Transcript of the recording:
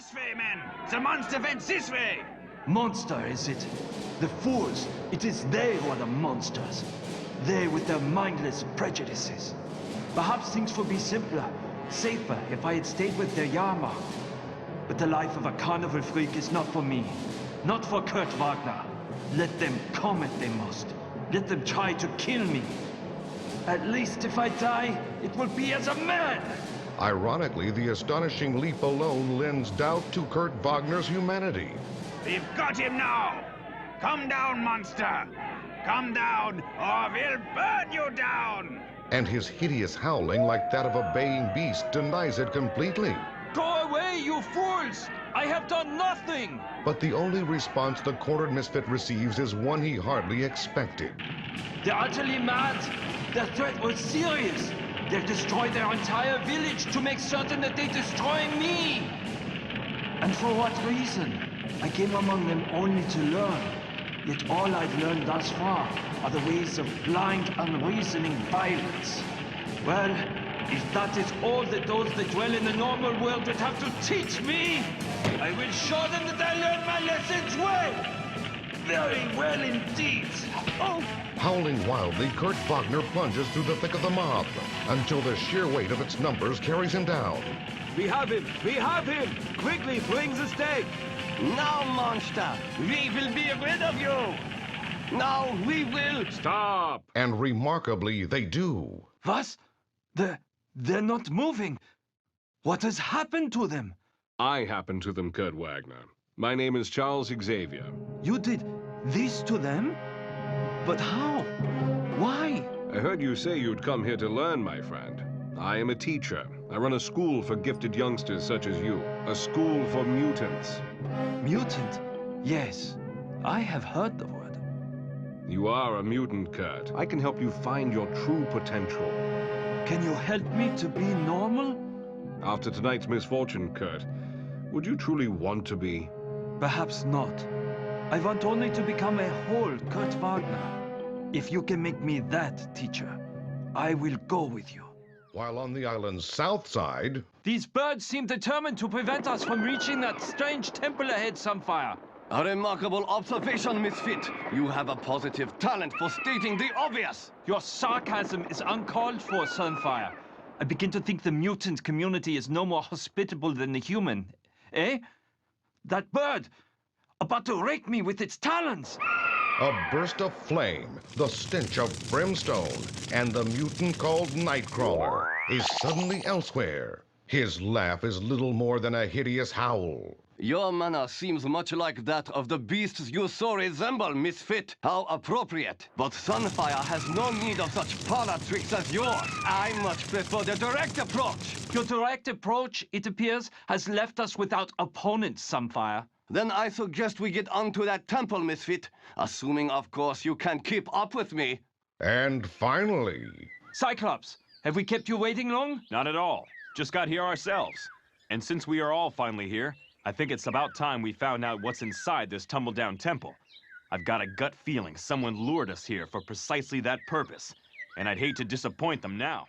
This way, men! The monster went this way! Monster, is it? The fools! It is they who are the monsters. They with their mindless prejudices. Perhaps things would be simpler, safer if I had stayed with their Yama. But the life of a carnival freak is not for me. Not for Kurt Wagner. Let them come if they must. Let them try to kill me. At least if I die, it will be as a man! Ironically, the astonishing leap alone lends doubt to Kurt Wagner's humanity. We've got him now! Come down, monster! Come down, or we'll burn you down! And his hideous howling, like that of a baying beast, denies it completely. Go away, you fools! I have done nothing! But the only response the cornered misfit receives is one he hardly expected. They're utterly mad! Their threat was serious! They'll destroy their entire village to make certain that they destroy me! And for what reason? I came among them only to learn. Yet all I've learned thus far are the ways of blind, unreasoning violence. Well, if that is all that those that dwell in the normal world would have to teach me, I will show them that I learned my lessons well! Very well indeed! Oh! Howling wildly, Kurt Wagner plunges through the thick of the mob until the sheer weight of its numbers carries him down. We have him! We have him! Quickly, bring the stake! Now, monster, we will be rid of you! Now we will... Stop! And remarkably, they do. What? They're not moving. What has happened to them? I happened to them, Kurt Wagner. My name is Charles Xavier. You did this to them? But how? Why? I heard you say you'd come here to learn, my friend. I am a teacher. I run a school for gifted youngsters such as you. A school for mutants. Mutant? Yes. I have heard the word. You are a mutant, Kurt. I can help you find your true potential. Can you help me to be normal? After tonight's misfortune, Kurt, would you truly want to be? Perhaps not. I want only to become a whole Kurt Wagner. If you can make me that, teacher, I will go with you. While on the island's south side... These birds seem determined to prevent us from reaching that strange temple ahead, Sunfire. A remarkable observation, Misfit. You have a positive talent for stating the obvious. Your sarcasm is uncalled for, Sunfire. I begin to think the mutant community is no more hospitable than the human. Eh? That bird! About to rake me with its talons! A burst of flame, the stench of brimstone, and the mutant called Nightcrawler is suddenly elsewhere. His laugh is little more than a hideous howl. Your manner seems much like that of the beasts you so resemble, Misfit. How appropriate. But Sunfire has no need of such parlor tricks as yours. I much prefer the direct approach. Your direct approach, it appears, has left us without opponents, Sunfire. Then I suggest we get onto that temple, Misfit. Assuming, of course, you can keep up with me. And finally... Cyclops, have we kept you waiting long? Not at all. Just got here ourselves. And since we are all finally here, I think it's about time we found out what's inside this tumble-down temple. I've got a gut feeling someone lured us here for precisely that purpose, and I'd hate to disappoint them now.